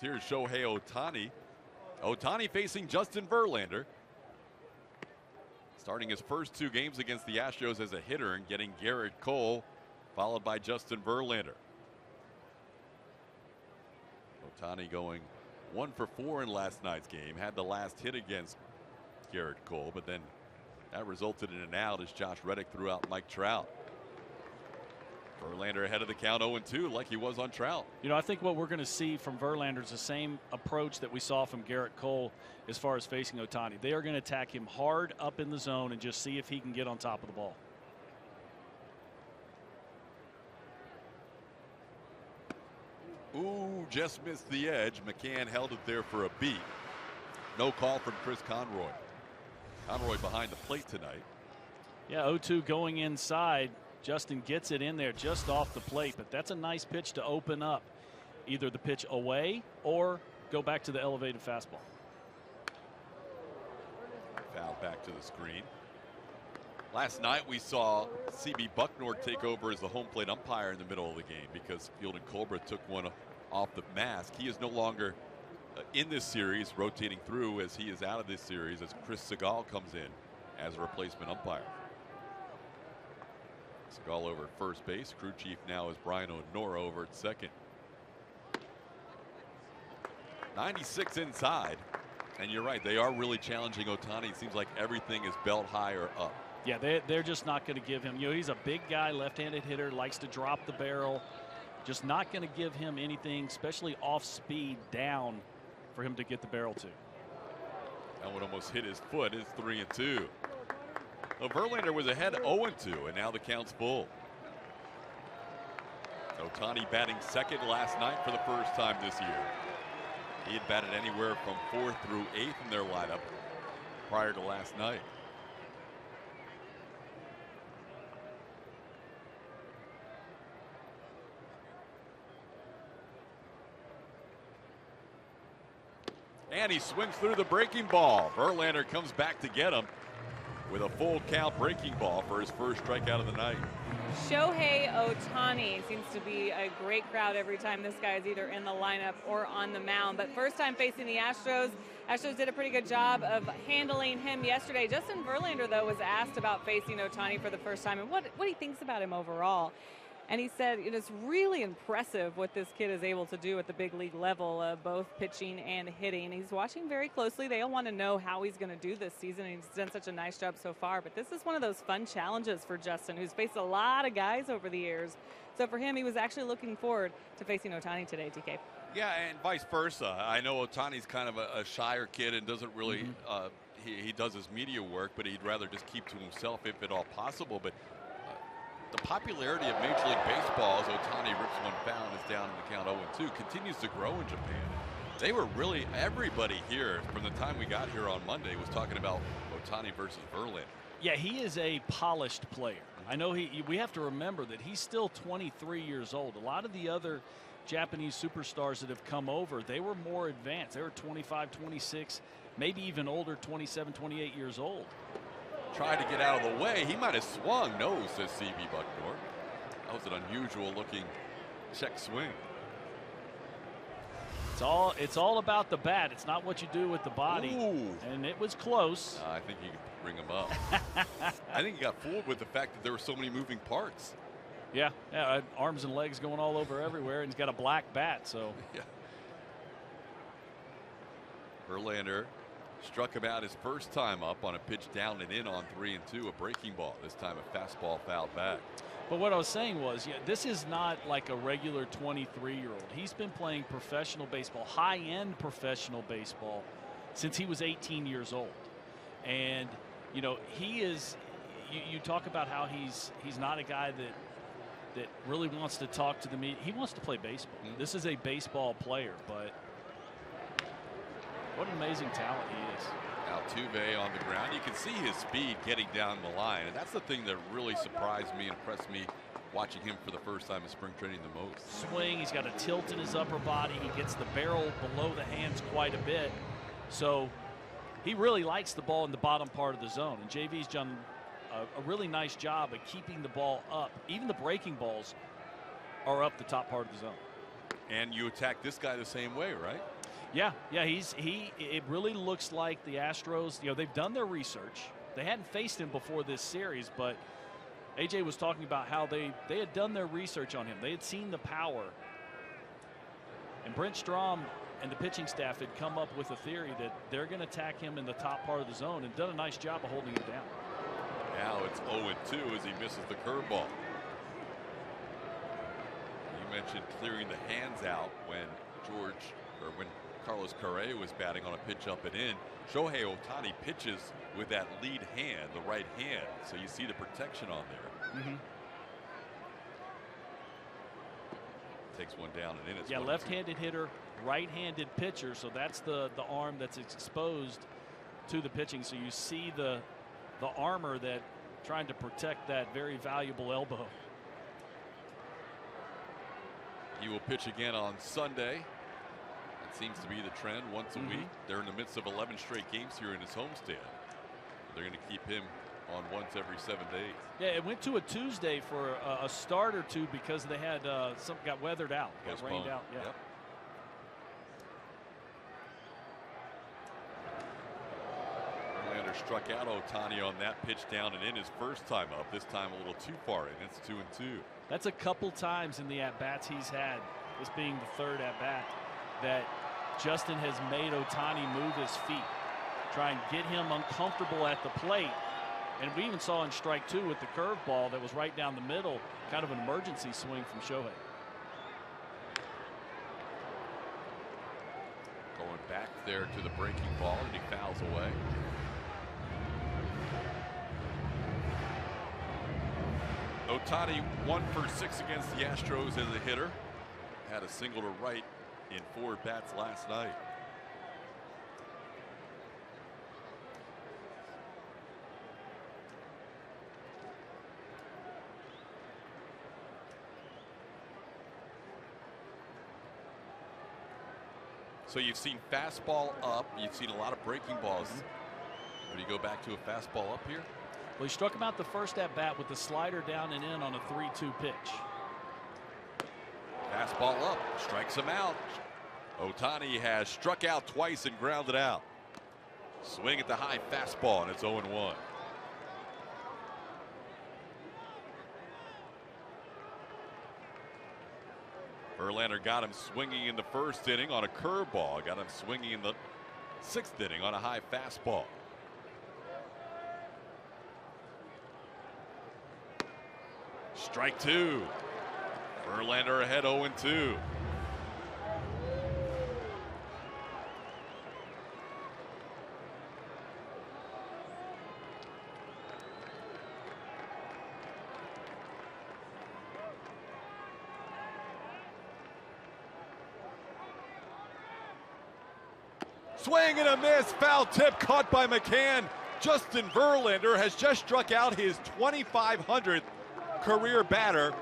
Here's Shohei Ohtani. Ohtani facing Justin Verlander. Starting his first 2 games against the Astros as a hitter and getting Garrett Cole, followed by Justin Verlander. Ohtani going 1 for 4 in last night's game. Had the last hit against Garrett Cole, but then that resulted in an out as Josh Reddick threw out Mike Trout. Verlander ahead of the count 0-2 like he was on Trout. You know, I think what we're going to see from Verlander is the same approach that we saw from Garrett Cole as far as facing Ohtani. They are going to attack him hard up in the zone and just see if he can get on top of the ball. Ooh, just missed the edge. McCann held it there for a beat. No call from Chris Conroy. Conroy behind the plate tonight. Yeah, 0-2 going inside. Justin gets it in there just off the plate, but that's a nice pitch to open up either the pitch away or go back to the elevated fastball. Foul back to the screen. Last night we saw CB Bucknor take over as the home plate umpire in the middle of the game because Fielding Cobra took one off the mask. He is no longer in this series, rotating through as he is out of this series as Chris Segal comes in as a replacement umpire. Segal over at first base. Crew chief now is Brian O'Nora over at second. 96 inside. And you're right, they are really challenging Ohtani. It seems like everything is belt high or up. Yeah, they're just not going to give him. You know, he's a big guy, left-handed hitter, likes to drop the barrel. Just not going to give him anything, especially off speed down for him to get the barrel to. That one almost hit his foot. It's 3-2. Well, Verlander was ahead 0-2, and now the count's full. Ohtani batting second last night for the first time this year. He had batted anywhere from 4th through 8th in their lineup prior to last night. And he swings through the breaking ball. Verlander comes back to get him with a full count breaking ball for his first strikeout of the night. Shohei Ohtani seems to be a great crowd every time this guy is either in the lineup or on the mound. But first time facing the Astros. Astros did a pretty good job of handling him yesterday. Justin Verlander, though, was asked about facing Ohtani for the first time and what he thinks about him overall. And he said it's really impressive what this kid is able to do at the big league level, both pitching and hitting. He's watching very closely. They all want to know how he's going to do this season. He's done such a nice job so far. But this is one of those fun challenges for Justin, who's faced a lot of guys over the years. So for him, he was actually looking forward to facing Ohtani today, TK. Yeah, and vice versa. I know Ohtani's kind of a shyer kid and doesn't really, he does his media work, but he'd rather just keep to himself if at all possible. But the popularity of Major League Baseball as Ohtani rips one foul and is down in the count 0-2 continues to grow in Japan. They were really, everybody here from the time we got here on Monday was talking about Ohtani versus Verlander. Yeah, he is a polished player. I know we have to remember that he's still 23 years old. A lot of the other Japanese superstars that have come over, they were more advanced. They were 25, 26, maybe even older, 27, 28 years old. Tried to get out of the way. He might have swung. No, says CB Bucknor. That was an unusual looking check swing. It's all about the bat. It's not what you do with the body. Ooh. And it was close. I think you could bring him up. I think he got fooled with the fact that there were so many moving parts. Yeah, arms and legs going all over everywhere, and he's got a black bat. So yeah. Verlander struck him out his first time up on a pitch down and in on 3-2, a breaking ball. This time a fastball fouled back. But what I was saying was, yeah, this is not like a regular 23-year-old. He's been playing professional baseball, high-end professional baseball, since he was 18 years old. And, you know, he is, you talk about how he's not a guy that really wants to talk to the media. He wants to play baseball. This is a baseball player, but what an amazing talent he is. Altuve on the ground. You can see his speed getting down the line, and that's the thing that really surprised me and impressed me watching him for the first time in spring training the most. Swing, he's got a tilt in his upper body. He gets the barrel below the hands quite a bit. So he really likes the ball in the bottom part of the zone, and JV's done a really nice job of keeping the ball up. Even the breaking balls are up the top part of the zone. And you attack this guy the same way, right? Yeah. It really looks like the Astros, they've done their research. They hadn't faced him before this series, but AJ was talking about how they had done their research on him. They had seen the power. And Brent Strom and the pitching staff had come up with a theory that they're going to attack him in the top part of the zone and done a nice job of holding him down. Now it's 0-2 as he misses the curveball. You mentioned clearing the hands out when Carlos Correa was batting on a pitch up and in. Shohei Ohtani pitches with that lead hand, the right hand, so you see the protection on there. Takes one down and in. It's left-handed hitter, right-handed pitcher, so that's the arm that's exposed to the pitching. So you see the armor that trying to protect that very valuable elbow. He will pitch again on Sunday. That seems to be the trend, once a week. They're in the midst of 11 straight games here in his homestand. They're going to keep him on once every 7 days. Yeah, it went to a Tuesday for a start or two because they had got weathered out, got rained out. Yeah. Yep. Verlander struck out Ohtani on that pitch down and in his first time up. This time a little too far in. It's 2-2. That's a couple times in the at-bats he's had, this being the third at-bat, that Justin has made Ohtani move his feet, try and get him uncomfortable at the plate. And we even saw in strike 2 with the curveball that was right down the middle, kind of an emergency swing from Shohei. Going back there to the breaking ball, and he fouls away. Ohtani 1 for 6 against the Astros as a hitter. Had a single to right in 4 bats last night. So you've seen fastball up. You've seen a lot of breaking balls. Would you go back to a fastball up here? Well, he struck him out the first at bat with the slider down and in on a 3-2 pitch. Fastball up, strikes him out. Ohtani has struck out twice and grounded out. Swing at the high fastball, and it's 0-1. Verlander got him swinging in the first inning on a curveball. Got him swinging in the 6th inning on a high fastball. Strike 2. Verlander ahead 0-2. Swing and a miss, foul tip caught by McCann. Justin Verlander has just struck out his 2,500th career batter